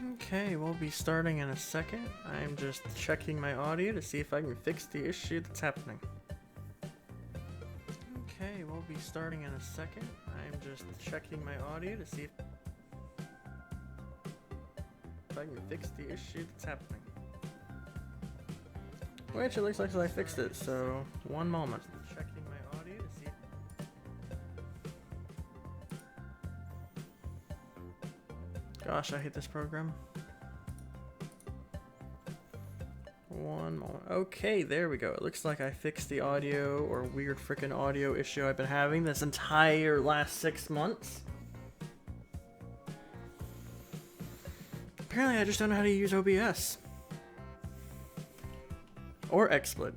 Okay, we'll be starting in a second. I'm just checking my audio to see if I can fix the issue that's happening. Okay, we'll be starting in a second. I'm just checking my audio to see if I can fix the issue that's happening. Which it looks like I fixed it, so one moment. Checking my audio to see if... Gosh, I hate this program. One moment. Okay, there we go. It looks like I fixed the audio or weird freaking audio issue I've been having this entire last 6 months. Apparently I just don't know how to use OBS. Or XSplit.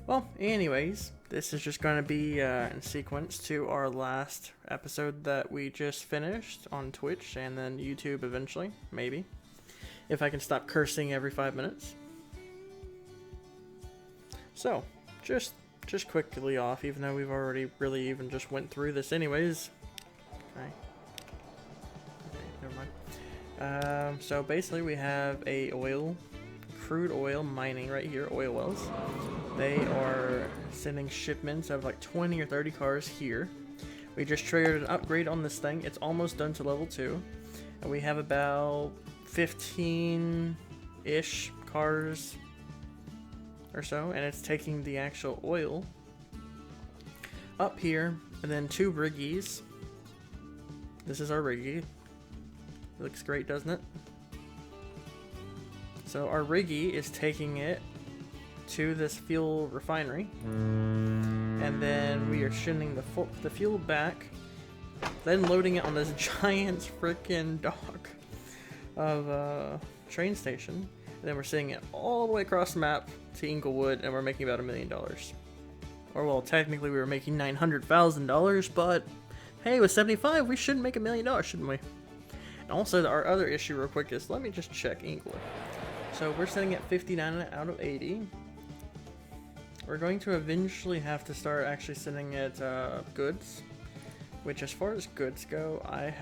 Well, anyways, this is just going to be in sequence to our last episode that we just finished on Twitch and then YouTube eventually, maybe. If I can stop cursing every 5 minutes. So, just quickly off, even though we've already really even just went through this anyways. Okay, never mind. So basically we have a crude oil mining right here, oil wells. They are sending shipments of like 20 or 30 cars here. We just triggered an upgrade on this thing. It's almost done to level 2. And we have about 15-ish cars or so, and it's taking the actual oil up here, and then 2 riggies. This is our riggie. It looks great, doesn't it? So our riggie is taking it to this fuel refinery, and then we are sending the fuel back, then loading it on this giant freaking dock of train station, and then we're sending it all the way across the map to Inglewood, and we're making about $1 million. Or well, technically we were making $900,000, but hey, with 75 we should make $1 million, shouldn't we? And also our other issue real quick is, let me just check Inglewood. So we're sitting at 59 out of 80. We're going to eventually have to start actually sending it goods, which as far as goods go, I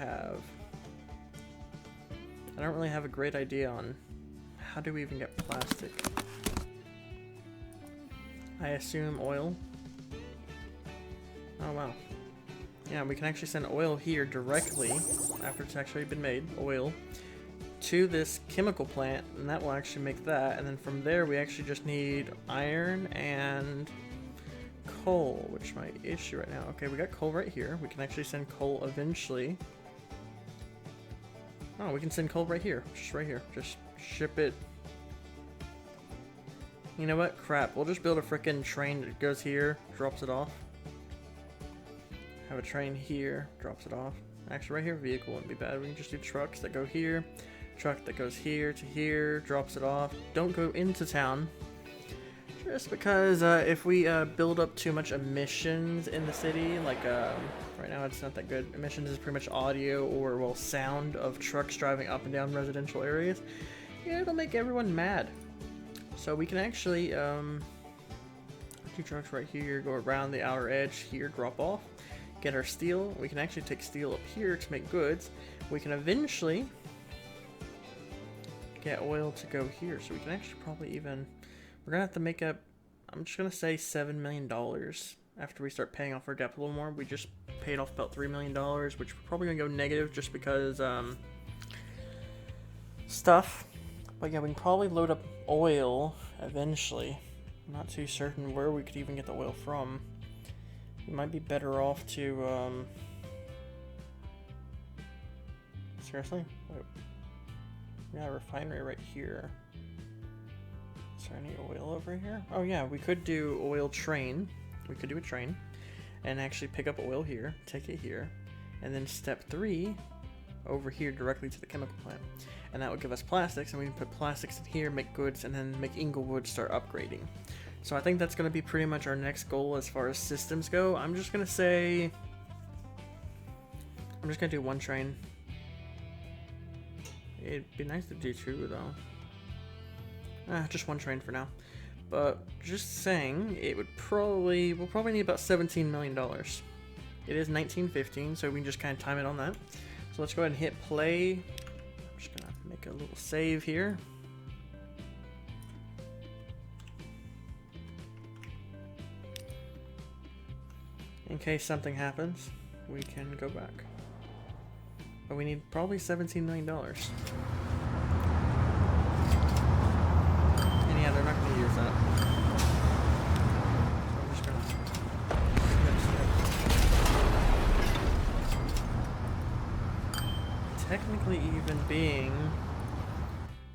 don't really have a great idea on how do we even get plastic. I assume oil. Oh wow. Yeah, we can actually send oil here directly after it's actually been made, oil, to this chemical plant, and that will actually make that. And then from there we actually just need iron and coal, which is my issue right now. Okay, we got coal right here. We can actually send coal eventually. Oh, we can send coal right here. Just right here. Just ship it. You know what? Crap. We'll just build a frickin' train that goes here, drops it off. Have a train here, drops it off. Actually, right here, vehicle wouldn't be bad. We can just do trucks that go here. Truck that goes here to here, drops it off. Don't go into town. Just because if we build up too much emissions in the city, like right now it's not that good. Emissions is pretty much audio or, well, sound of trucks driving up and down residential areas. Yeah, it'll make everyone mad. So we can actually do trucks right here, go around the outer edge here, drop off, get our steel. We can actually take steel up here to make goods. We can eventually get oil to go here, so we can actually probably even, we're gonna have to make up, I'm just gonna say $7 million after we start paying off our debt a little more. We just paid off about $3 million, which we're probably gonna go negative just because stuff. But yeah, we can probably load up oil eventually. I'm not too certain where we could even get the oil from. We might be better off to seriously? Wait. We got a refinery right here. Is there any oil over here? Oh yeah, we could do oil train. We could do a train and actually pick up oil here, take it here, and then step 3 over here directly to the chemical plant. And that would give us plastics, and we can put plastics in here, make goods, and then make Inglewood start upgrading. So I think that's going to be pretty much our next goal as far as systems go. I'm just going to say, I'm just going to do 1 train. It'd be nice to do 2 though. Just 1 train for now. But just saying, it would probably, we'll probably need about $17 million. It is 1915, so we can just kind of time it on that. So let's go ahead and hit play. I'm just gonna make make a little save here. In case something happens, we can go back. But we need probably $17 million. And yeah, they're not going to use that. So I'm just going to snip. Technically, even being,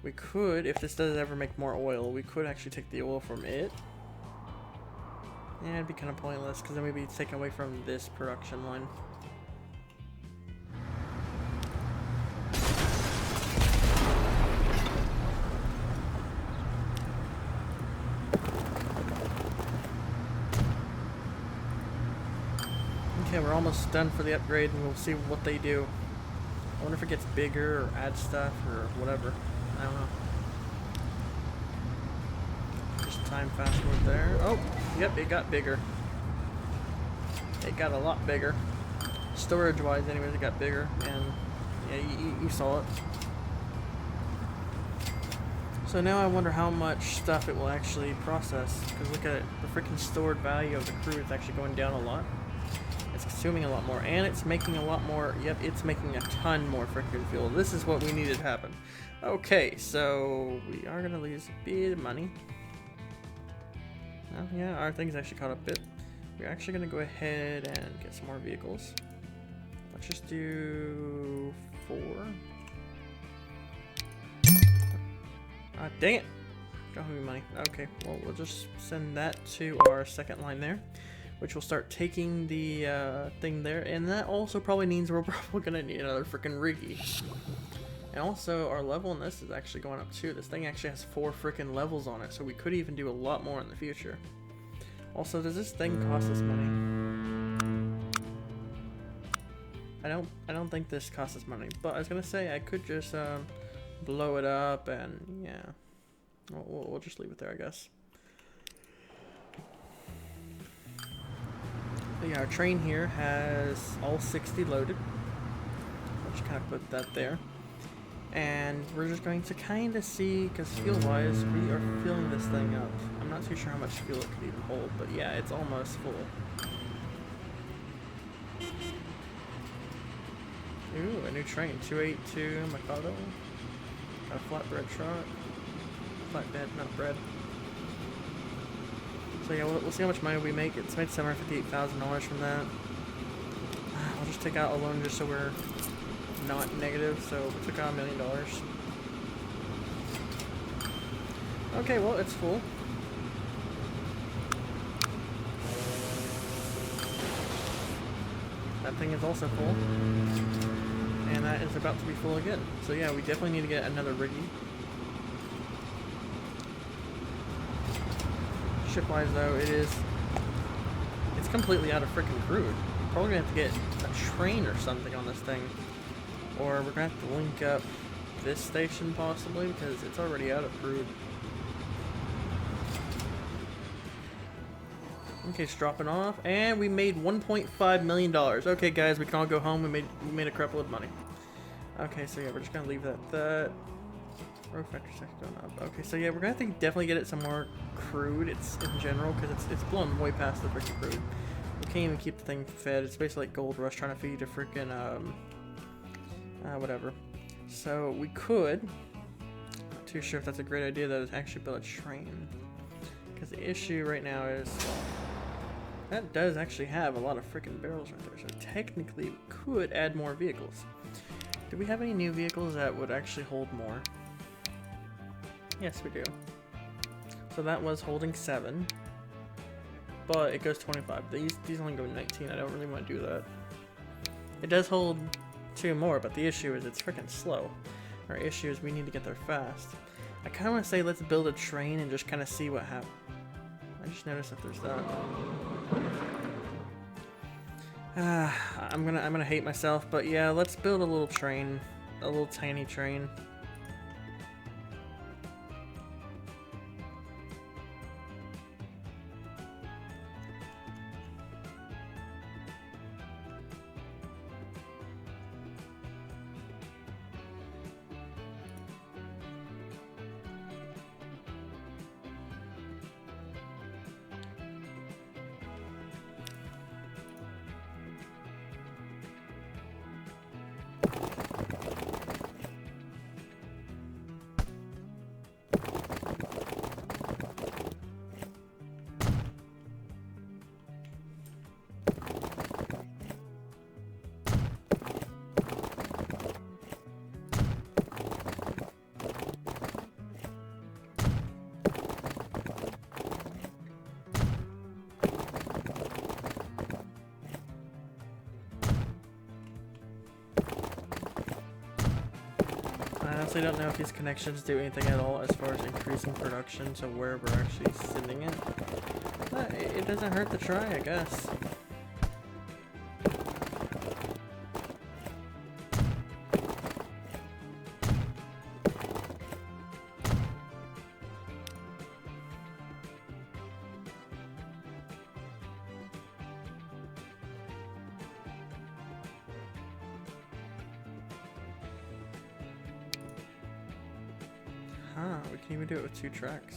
we could, if this does ever make more oil, we could actually take the oil from it. Yeah, it'd be kind of pointless because then we'd be taken away from this production line. Okay, we're almost done for the upgrade and we'll see what they do. I wonder if it gets bigger or adds stuff or whatever. I don't know. Just time fast forward there. Oh, yep, it got bigger. It got a lot bigger. Storage wise anyways, it got bigger. And yeah, you saw it. So now I wonder how much stuff it will actually process. Because look at it, the freaking stored value of the crude is actually going down a lot. It's consuming a lot more, and it's making a lot more. Yep, it's making a ton more freaking fuel. This is what we needed to happen. Okay, so we are gonna lose a bit of money. Oh, yeah, our thing's actually caught up a bit. We're actually gonna go ahead and get some more vehicles. Let's just do 4. Ah, dang it! Don't have any money. Okay, well, we'll just send that to our second line there, which will start taking the thing there, and that also probably means we're probably gonna need another freaking riggy. And also, our level in this is actually going up too. This thing actually has 4 freaking levels on it, so we could even do a lot more in the future. Also, does this thing cost us money? I don't think this costs us money, but I was gonna say I could just blow it up, and yeah, we'll just leave it there, I guess. But yeah, our train here has all 60 loaded. I'll just kind of put that there. And we're just going to kind of see, because fuel-wise, we are filling this thing up. I'm not too sure how much fuel it could even hold, but yeah, it's almost full. Ooh, a new train, 282 Mikado. Got a flatbread truck. Flatbed, not bread. So yeah, we'll see how much money we make. It's made $758,000 from that. I'll just take out a loan just so we're not negative. So we took out $1 million. Okay, well, it's full. That thing is also full. And that is about to be full again. So yeah, we definitely need to get another riggy. Ship-wise though, it's completely out of freaking crude. Probably gonna have to get a train or something on this thing. Or we're gonna have to link up this station possibly, because it's already out of crude. Okay, it's dropping off, and we made $1.5 million. Okay, guys, we can all go home. We made a crap load of money. Okay, so yeah, we're just gonna leave that. Road factor section going up. Okay, so yeah, we're gonna have to definitely get it some more crude. It's in general because it's blown way past the freaking crude. We can't even keep the thing fed. It's basically like Gold Rush trying to feed a freaking whatever. So we could. Not too sure if that's a great idea though, to actually build a train. Because the issue right now is that does actually have a lot of freaking barrels right there. So technically, we could add more vehicles. Do we have any new vehicles that would actually hold more? Yes, we do. So that was holding 7, but it goes 25. These only go 19. I don't really want to do that. It does hold 2 more, but the issue is it's freaking slow. Our issue is we need to get there fast. I kind of want to say let's build a train and just kind of see what happens. I just noticed that there's that. I'm gonna hate myself, but yeah, let's build a little train, a little tiny train. I honestly don't know if these connections do anything at all as far as increasing production to where we're actually sending it. But it doesn't hurt to try, I guess. Huh, we can even do it with 2 tracks.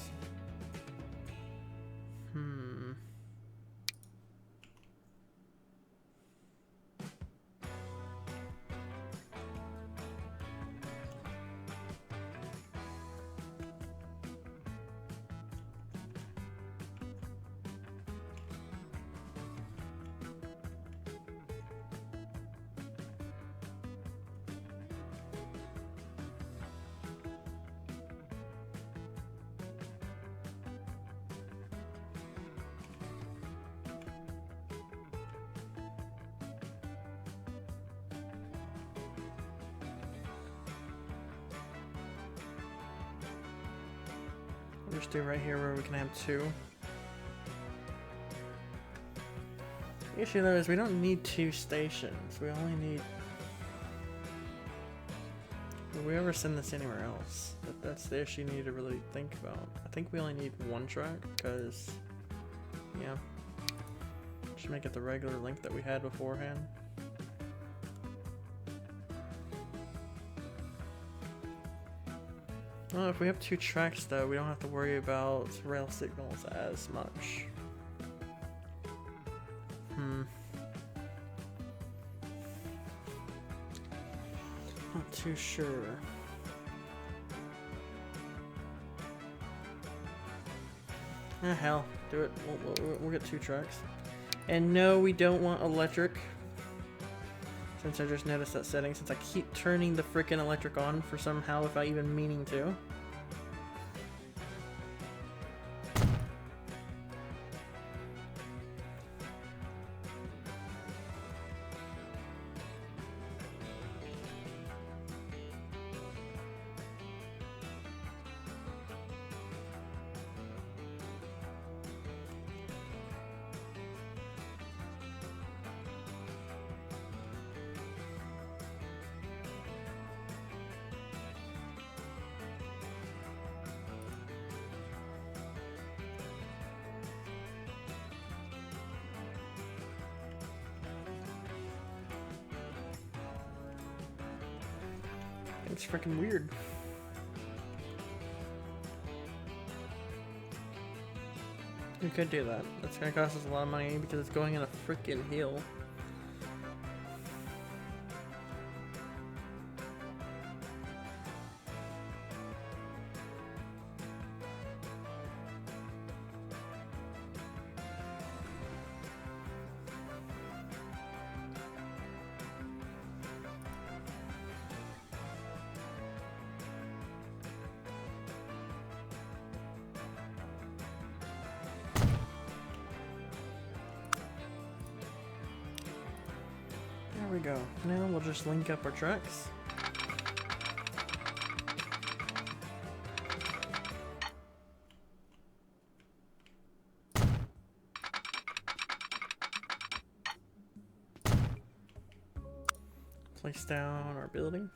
We'll just do right here where we can have 2. The issue though is we don't need 2 stations. We only need... Will we ever send this anywhere else? That's the issue you need to really think about. I think we only need 1 track because, yeah, just make it the regular length that we had beforehand. Well, if we have 2 tracks though, we don't have to worry about rail signals as much. Not too sure. Ah, hell, do it. We'll get 2 tracks. And no, we don't want electric. Since I just noticed that setting, since I keep turning the frickin' electric on for somehow without even meaning to. It's freaking weird. We could do that. That's gonna cost us a lot of money because it's going in a freaking hill. There we go. Now we'll just link up our tracks. Place down our building.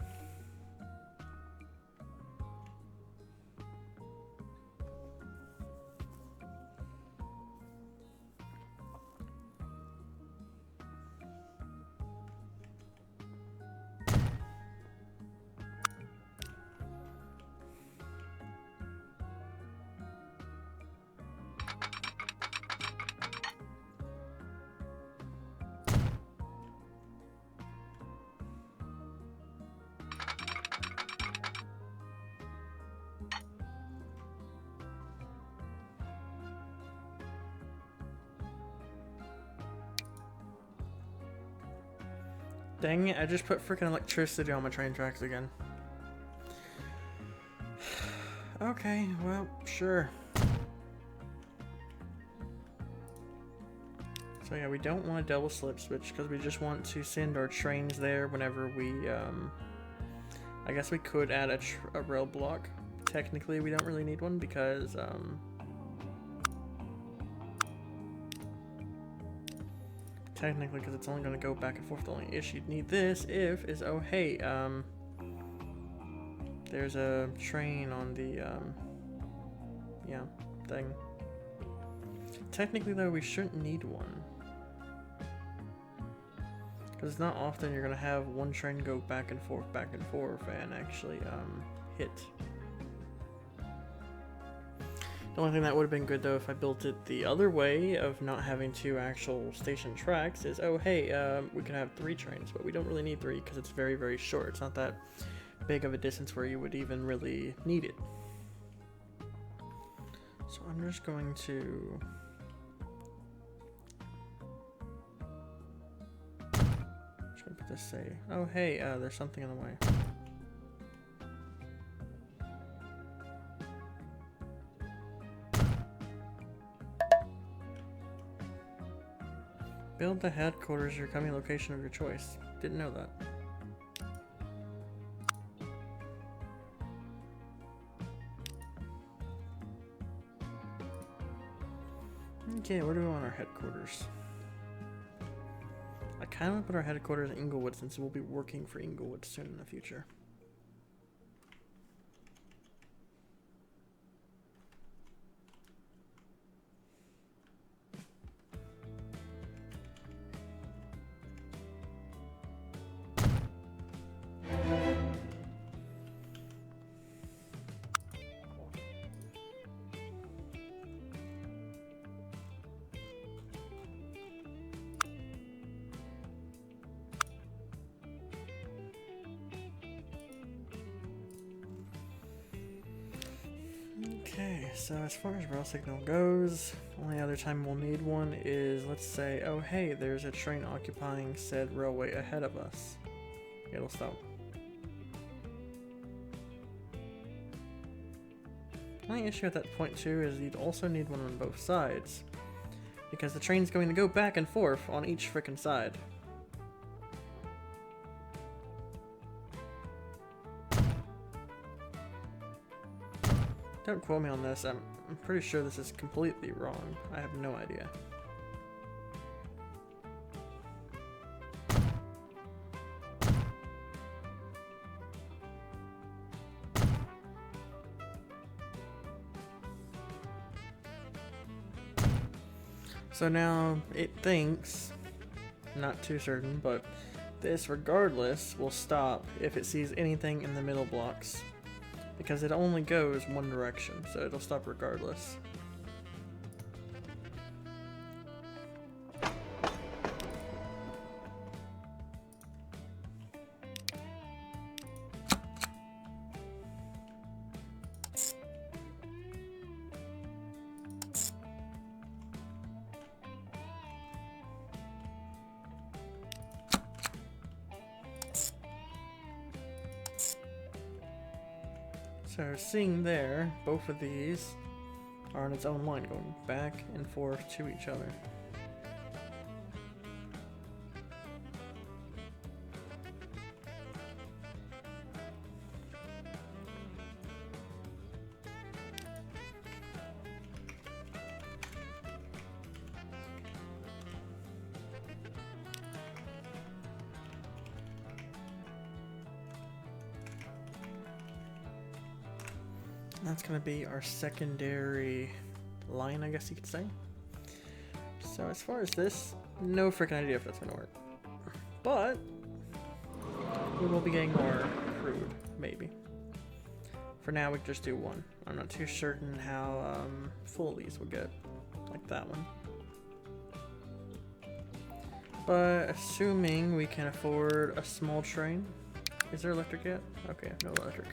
Dang it, I just put freaking electricity on my train tracks again. Okay, well, sure. So yeah, we don't want a double slip switch because we just want to send our trains there whenever we I guess we could add a rail block. Technically, we don't really need one because technically, because it's only going to go back and forth. The only issue you'd need this if is, oh hey, there's a train on the yeah, thing. Technically though, we shouldn't need one. Because it's not often you're going to have one train go back and forth, and actually hit. The only thing that would have been good though if I built it the other way of not having two actual station tracks is, oh hey, we can have 3 trains, but we don't really need 3 because it's very, very short. It's not that big of a distance where you would even really need it. So I'm just going to put this, say, oh hey, there's something in the way. Build the headquarters your coming location of your choice. Didn't know that. Okay, where do we want our headquarters? I kind of want to put our headquarters in Inglewood since we'll be working for Inglewood soon in the future. Okay, so as far as rail signal goes, only other time we'll need one is, let's say, oh hey, there's a train occupying said railway ahead of us. It'll stop. The only issue at that point too is you'd also need one on both sides, because the train's going to go back and forth on each frickin' side. Don't quote me on this, I'm pretty sure this is completely wrong. I have no idea. So now it thinks, not too certain, but this regardless will stop if it sees anything in the middle blocks. Because it only goes one direction, so it'll stop regardless. So seeing there, both of these are on its own line, going back and forth to each other. That's going to be our secondary line, I guess you could say. So as far as this, no freaking idea if that's going to work. But we will be getting more crude, maybe. For now, we can just do one. I'm not too certain how full these will get, like that one. But assuming we can afford a small train. Is there electric yet? Okay, no electric.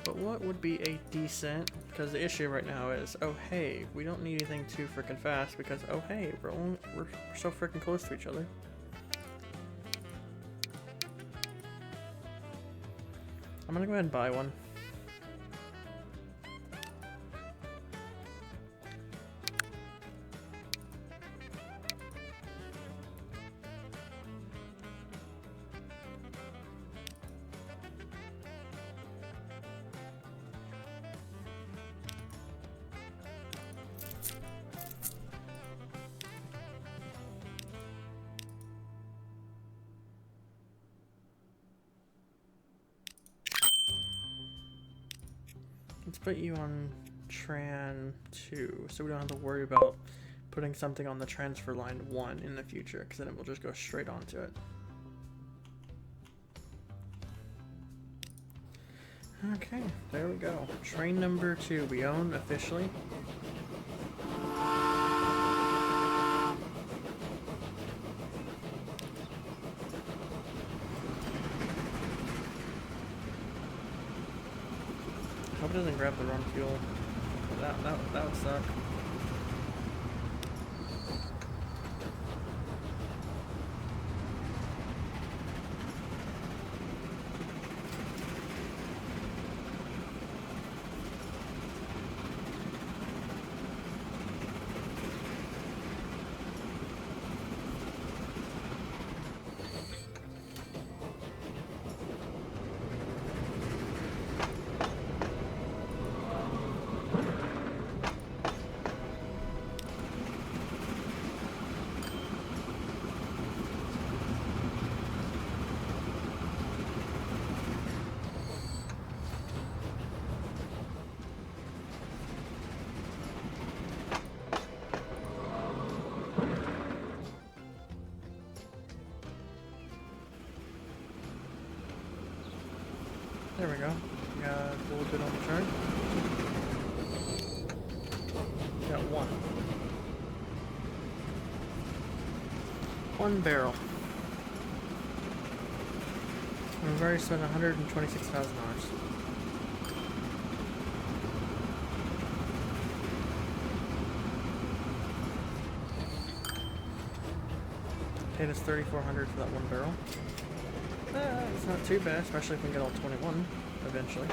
But what would be a decent, because the issue right now is, oh hey, we don't need anything too freaking fast because, oh hey, we're so freaking close to each other. I'm gonna go ahead and buy one. Let's put you on Tran 2, so we don't have to worry about putting something on the transfer line 1 in the future, because then it will just go straight onto it. Okay, there we go. Train number 2 we own officially. Hope it doesn't grab the wrong fuel. That would suck. There we go. Got a little bit on the chart. Got one. One barrel. And we've already spent $126,000. Paid us $3,400 for that one barrel. It's not too bad, especially if we can get all 21 eventually.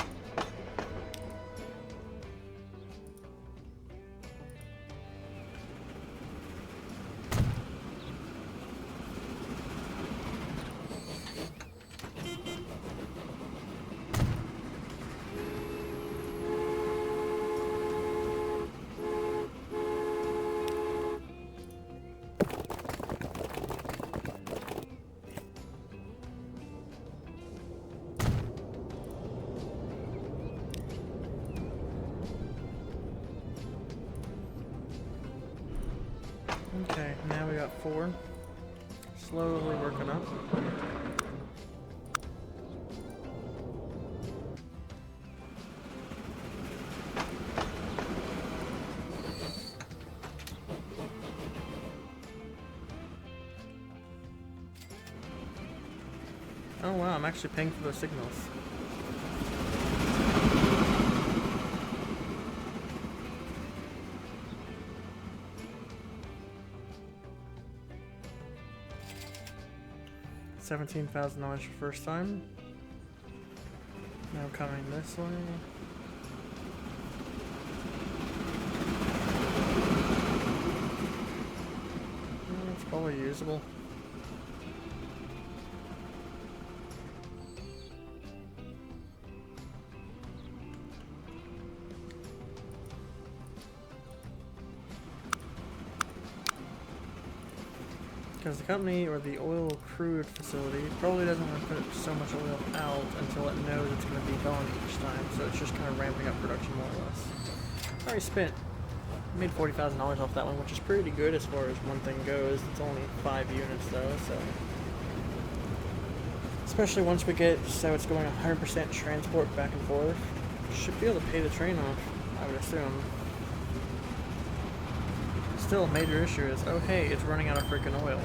Okay, now we got 4. Slowly working up. Oh wow, I'm actually paying for those signals. $17,000 for first time. Now coming this way. It's probably usable. Because the company, or the oil crude facility, probably doesn't want to put so much oil out until it knows it's going to be gone each time, so it's just kind of ramping up production more or less. Already spent, made $40,000 off that one, which is pretty good as far as one thing goes. It's only 5 units though, so. Especially once we get, so it's going 100% transport back and forth. Should be able to pay the train off, I would assume. Still, a major issue is, oh hey, it's running out of freaking oil.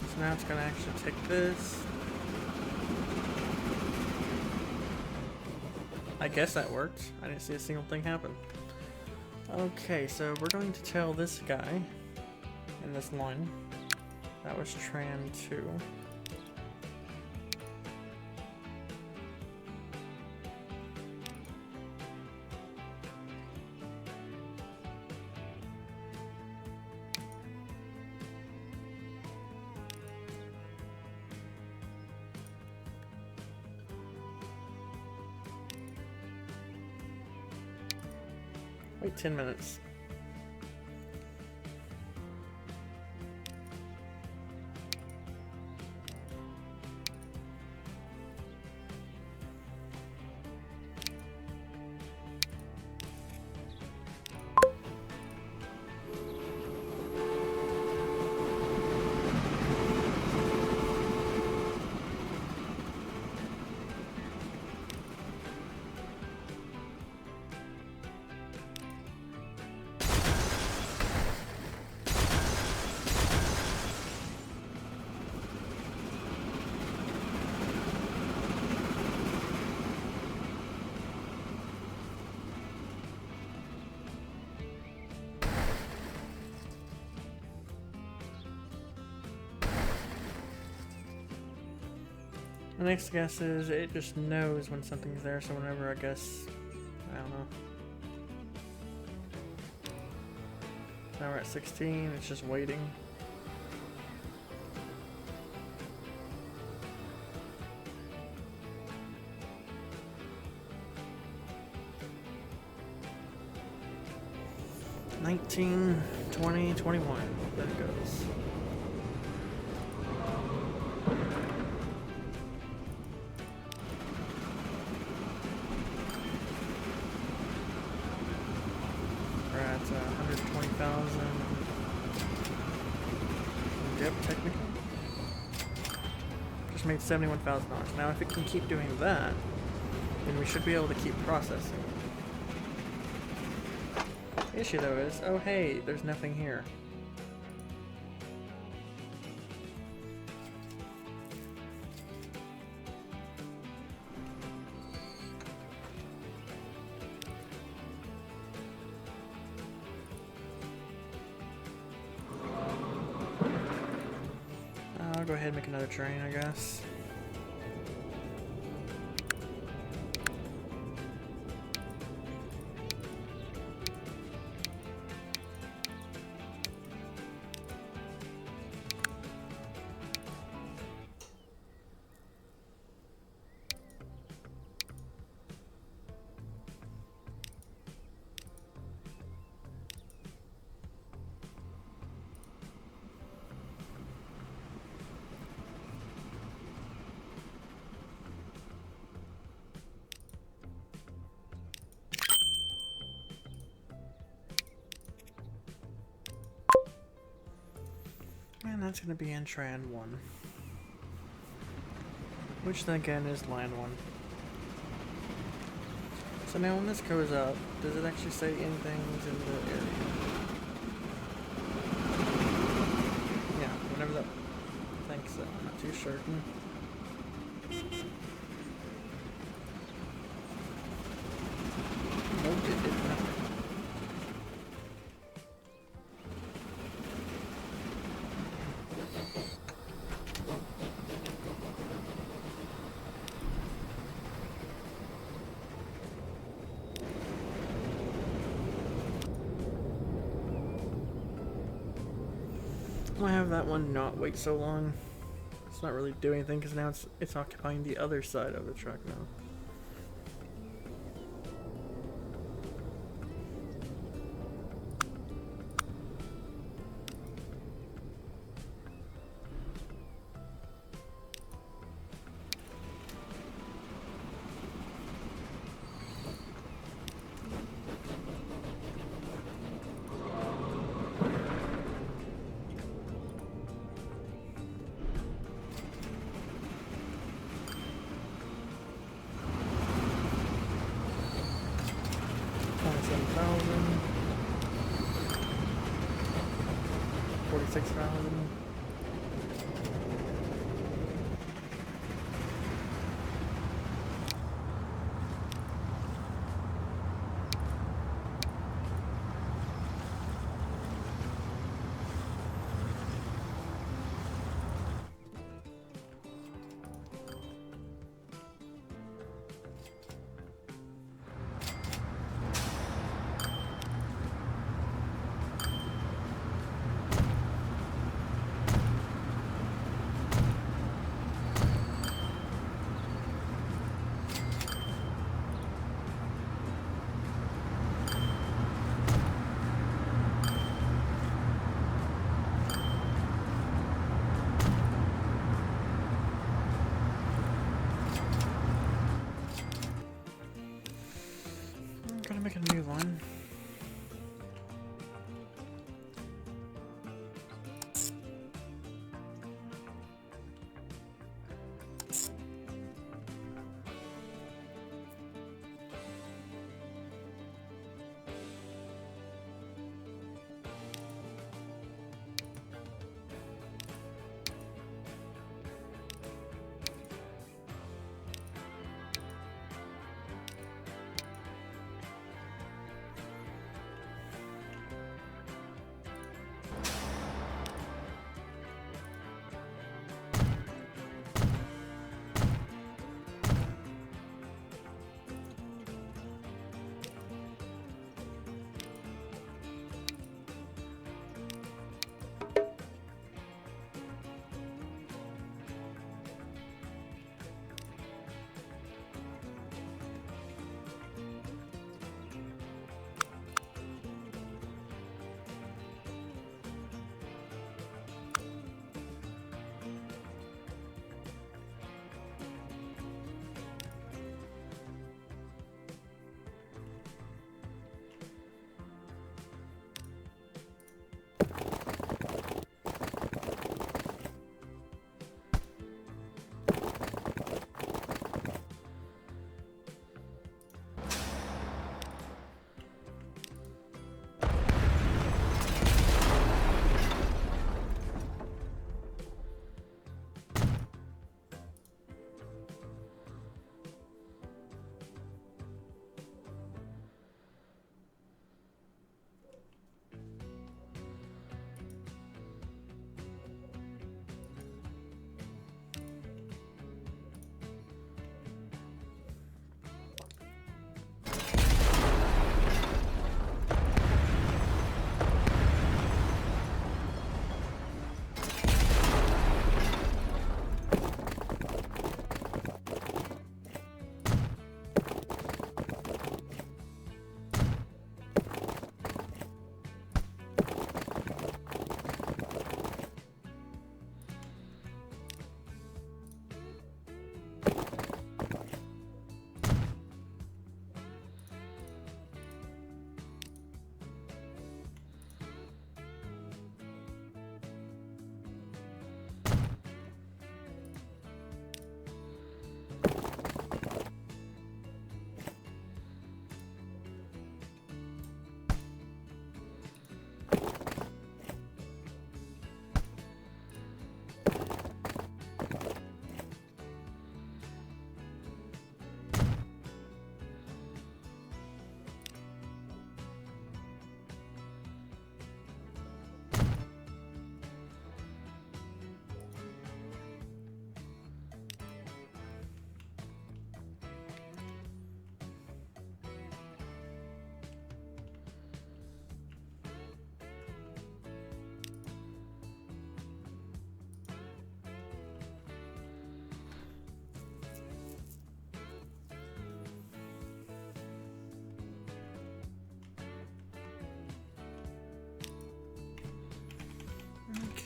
So now it's going to actually take this. I guess that worked. I didn't see a single thing happen. Okay, so we're going to tell this guy in this line. That was Tran 2. Wait 10 minutes. My next guess is it just knows when something's there, so whenever I guess, I don't know. Now we're at 16, it's just waiting. $19, $20, $21. There it goes. We're at 120,000. Yep, technically. Just made $71,000. Now, if it can keep doing that, then we should be able to keep processing. The issue though is, oh hey, there's nothing here. I'll go ahead and make another train, I guess. And that's going to be in Tran 1. Which then again is line 1. So now when this goes up, does it actually say anything's in the area? Yeah, whenever that... I think so, I'm not too certain. Nope, it did nothing. I have that one not wait so long. It's not really doing anything because now it's occupying the other side of the truck now. $46,000.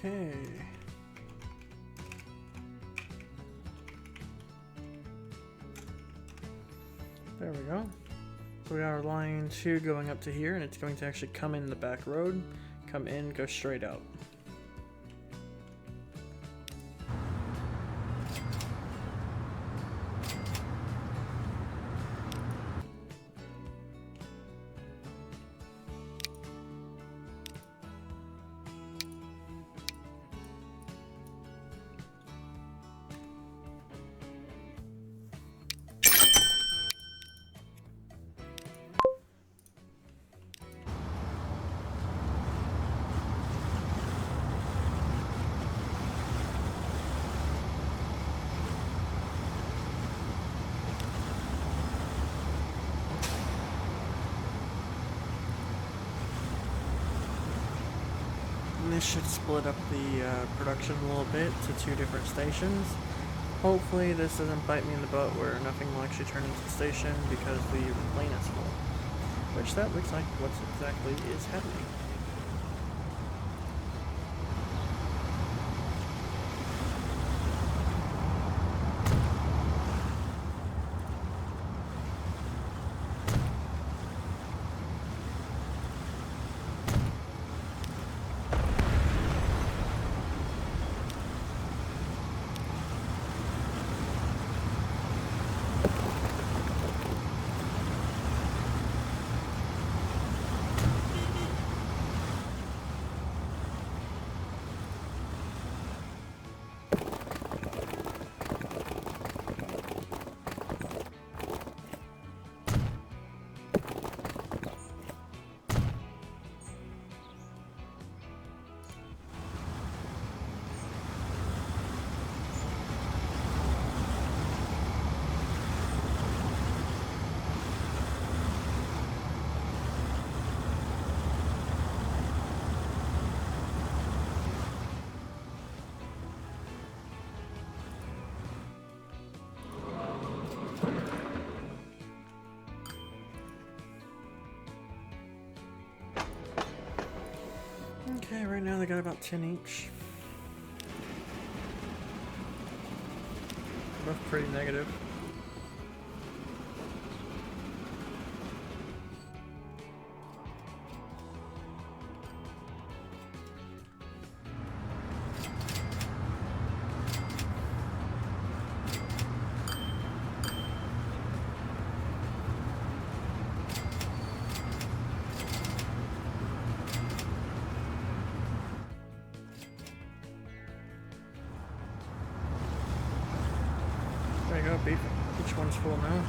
Okay. There we go. So we got our line 2 going up to here, and it's going to actually come in the back road, come in, go straight out. And this should split up the production a little bit to 2 different stations. Hopefully this doesn't bite me in the butt where nothing will actually turn into the station because the lane is full. Which that looks like what exactly is happening. Okay, right now they got about 10 each. Both pretty negative. There you go, beef. Each one's full now.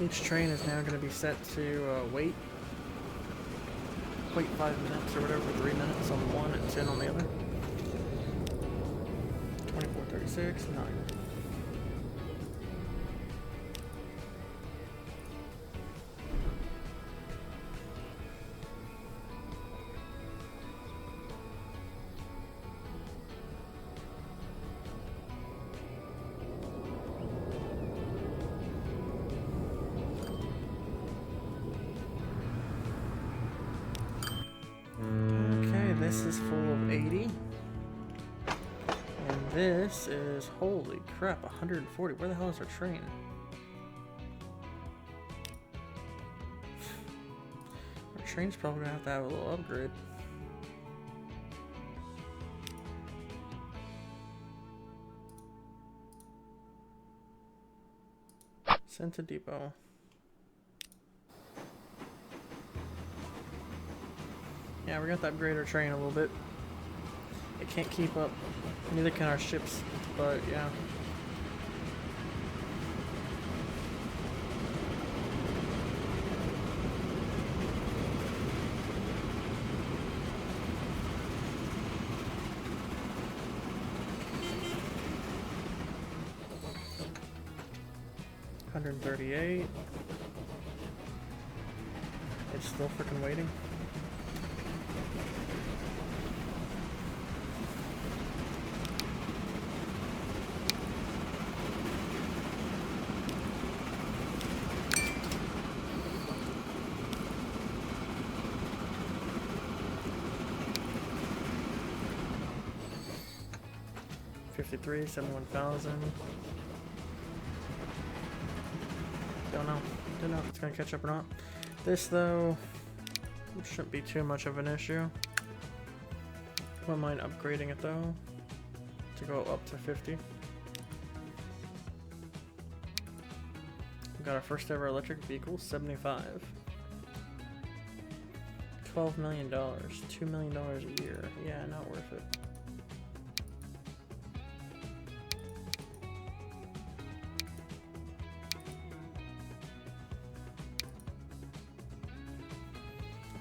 Each train is now going to be set to wait 5 minutes or whatever, 3 minutes on one and 10 on the other. 24:36, 9. This is full of 80. And this is, holy crap, 140. Where the hell is our train? Our train's probably gonna have to have a little upgrade. Sent to depot. Yeah, we're gonna have to upgrade our train a little bit. It can't keep up. Neither can our ships, but yeah. $138. It's still freaking waiting. $53, 71,000. Don't know if it's gonna catch up or not. This though shouldn't be too much of an issue. Wouldn't mind upgrading it though to go up to 50. We got our first ever electric vehicle, 75. $12 million, $2 million a year. Yeah, not worth it.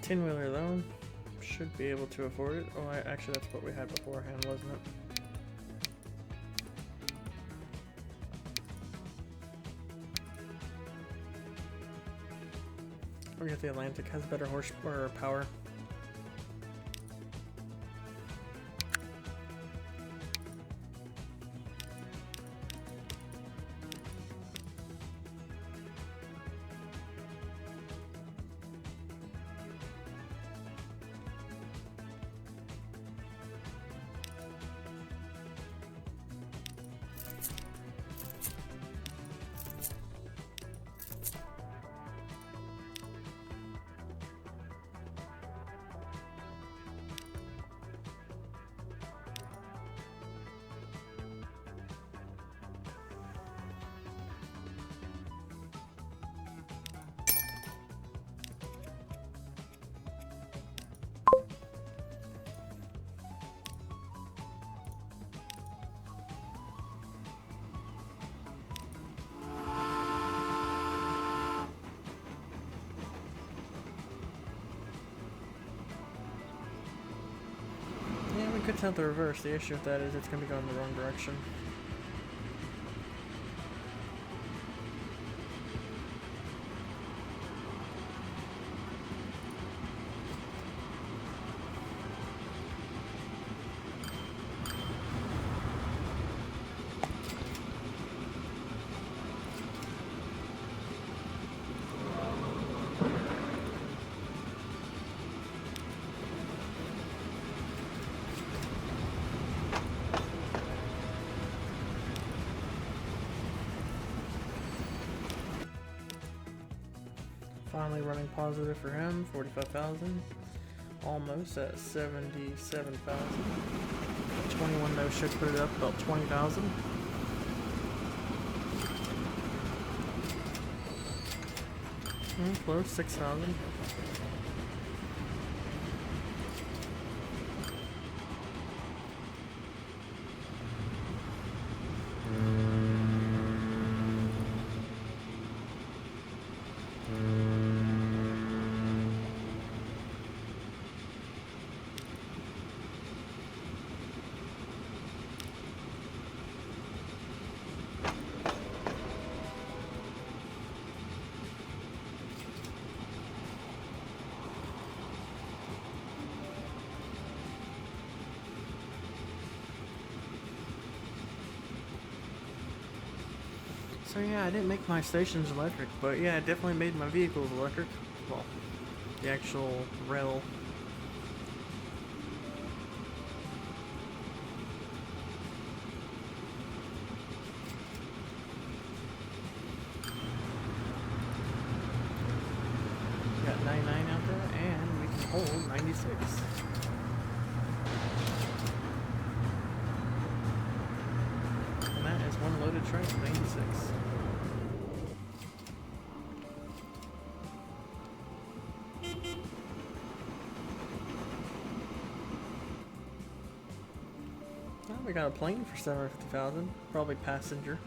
Tin-wheeler though, should be able to afford it. Oh, actually that's what we had beforehand, wasn't it? Or if the Atlantic has better horsepower or power. Could tell the reverse. The issue with that is it's going to be going the wrong direction. Finally running positive for him, 45,000. Almost at 77,000. 21 though should put it up about 20,000. Close, 6,000. So yeah, I didn't make my stations electric, but yeah, I definitely made my vehicles electric. Well, the actual rail. Got 99 out there, and we can hold 96. And that is one loaded train, 96. got a plane for 750,000, probably passenger.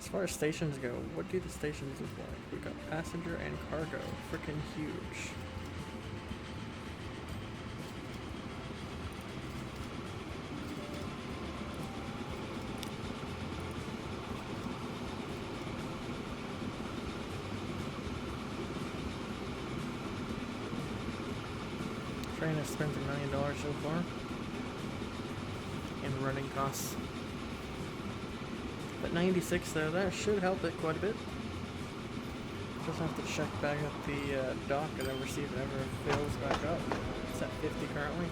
As far as stations go, what do the stations look like? We got passenger and cargo, freaking huge. Train has spent $1 million so far in running costs. But 96 though, that should help it quite a bit. Just have to check back at the dock and ever see if it ever fills back up. It's at 50 currently.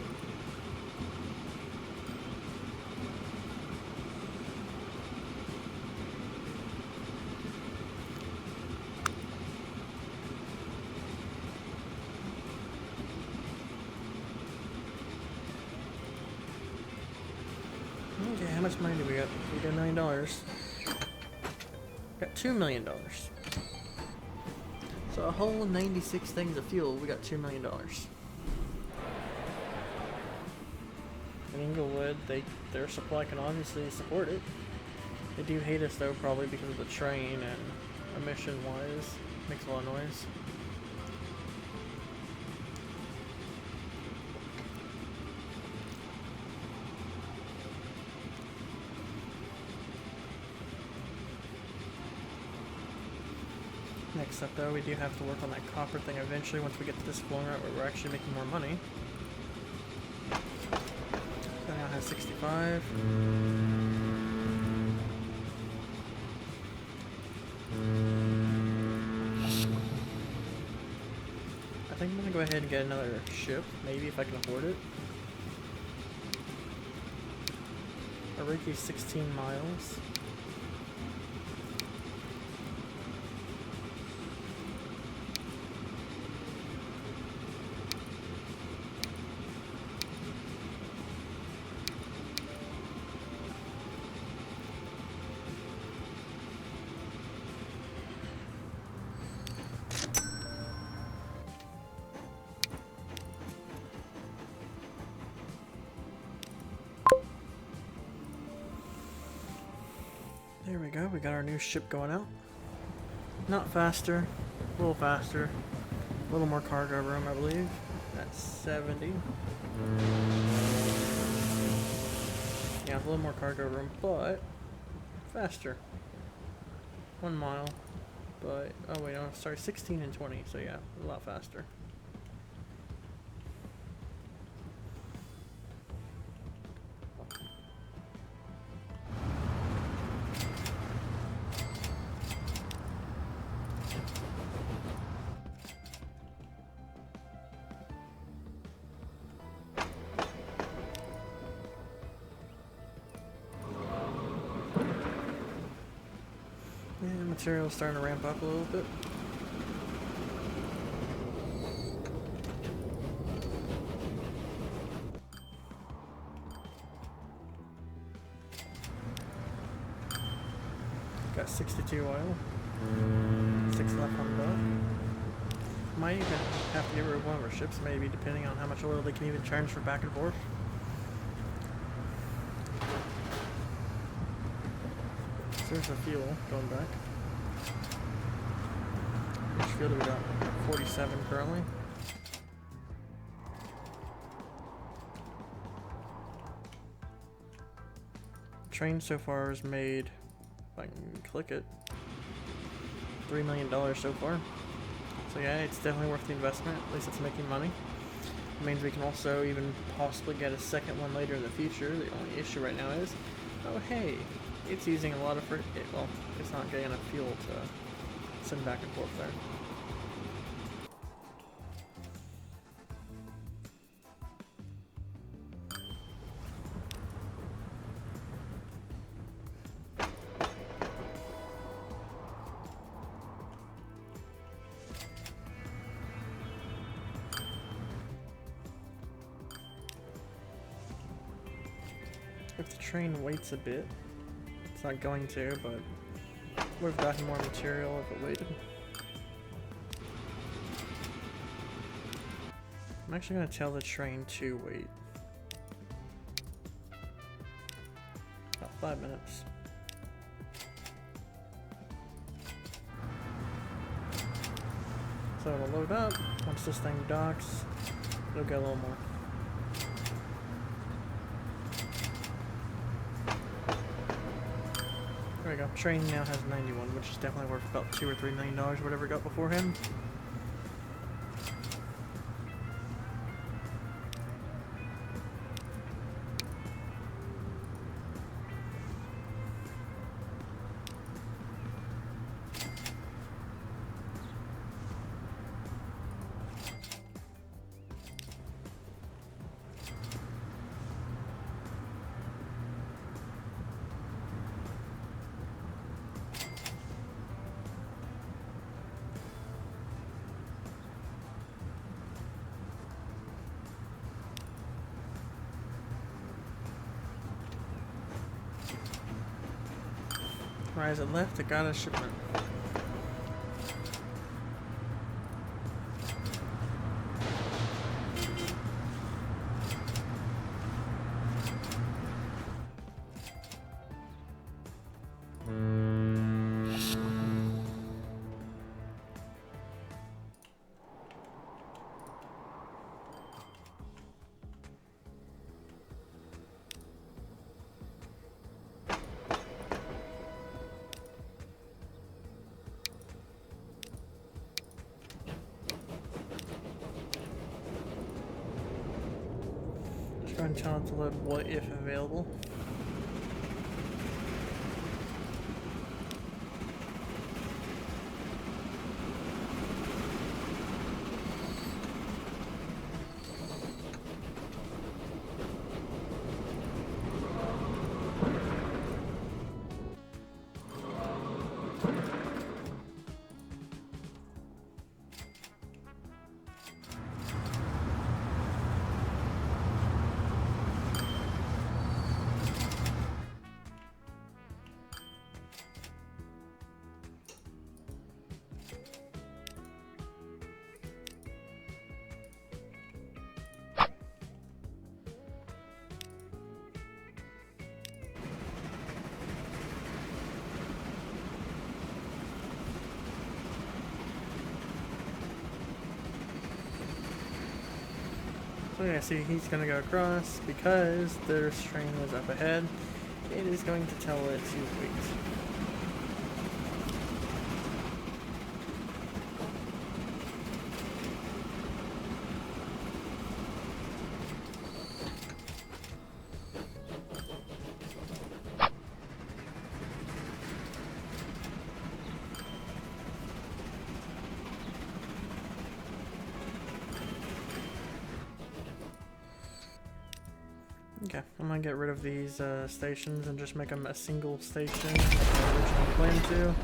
Okay, how much money do we got? We got $1 million. Got $2 million. So a whole 96 things of fuel, we got $2 million. In Inglewood, their supply can obviously support it. They do hate us though, probably because of the train and emission-wise, makes a lot of noise. Next up though, we do have to work on that copper thing eventually once we get to this flow route where we're actually making more money. So now it has 65. I think I'm gonna go ahead and get another ship, maybe if I can afford it. Ariki's 16 miles. There we go, we got our new ship going out. Not faster, a little faster. A little more cargo room, I believe. That's 70. Yeah, a little more cargo room, but faster. 1 mile, but, oh wait, no, sorry, 16 and 20, so yeah, a lot faster. Yeah, material's starting to ramp up a little bit. Got 62 oil. 6 left on the dock. Might even have to get rid of one of our ships, maybe, depending on how much oil they can even transfer back and forth. So there's the fuel going back. Which fuel do we got? 47 currently. The train so far has made, if I can click it, $3 million so far. So yeah, it's definitely worth the investment. At least it's making money. It means we can also even possibly get a second one later in the future. The only issue right now is, oh hey, it's using a lot of well, it's not getting enough fuel to send back and forth there. If the train waits a bit, it's not going to, but would have gotten more material if it waited. I'm actually going to tell the train to wait. 5 minutes. So it'll load up. Once this thing docks, it'll get a little more. There we go. Train now has 91, which is definitely worth about $2 or $3 million, whatever it got beforehand. Right as it left, it got a shipment. Go and tell it to load what if available. So yeah, see, he's gonna go across because their train was up ahead. It is going to tell it to wait. Okay, I'm gonna get rid of these stations and just make them a single station like I originally planned to.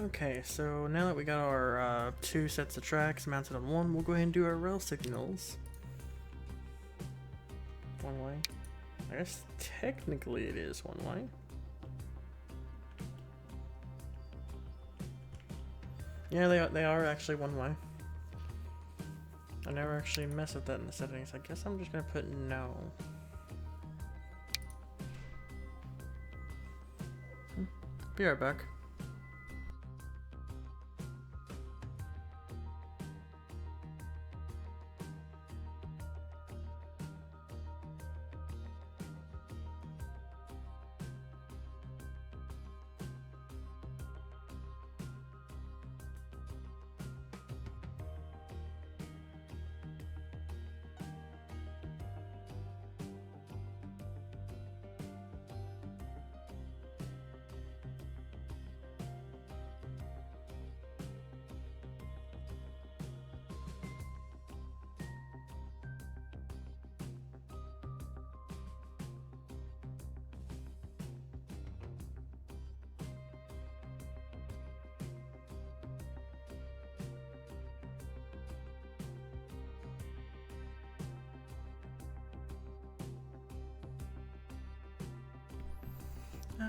Okay, so now that we got our 2 sets of tracks mounted on one, we'll go ahead and do our rail signals. One way. I guess technically it is one way. Yeah, they are actually one way. I never actually messed with that in the settings. I guess I'm just gonna put no. Be right back.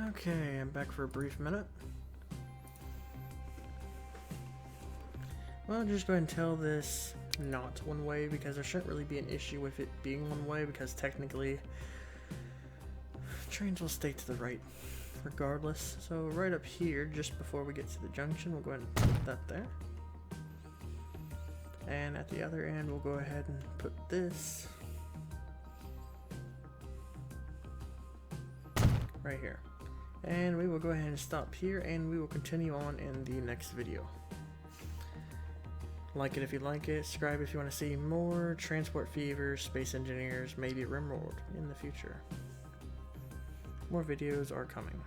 Okay, I'm back for a brief minute. Well, just go ahead and tell this not one way, because there shouldn't really be an issue with it being one way, because technically trains will stay to the right regardless. So right up here, just before we get to the junction, we'll go ahead and put that there. And at the other end, we'll go ahead and put this right here. And we will go ahead and stop here, and we will continue on in the next video. Like it if you like it, subscribe if you want to see more Transport Fever, Space Engineers, maybe RimWorld in the future. More videos are coming.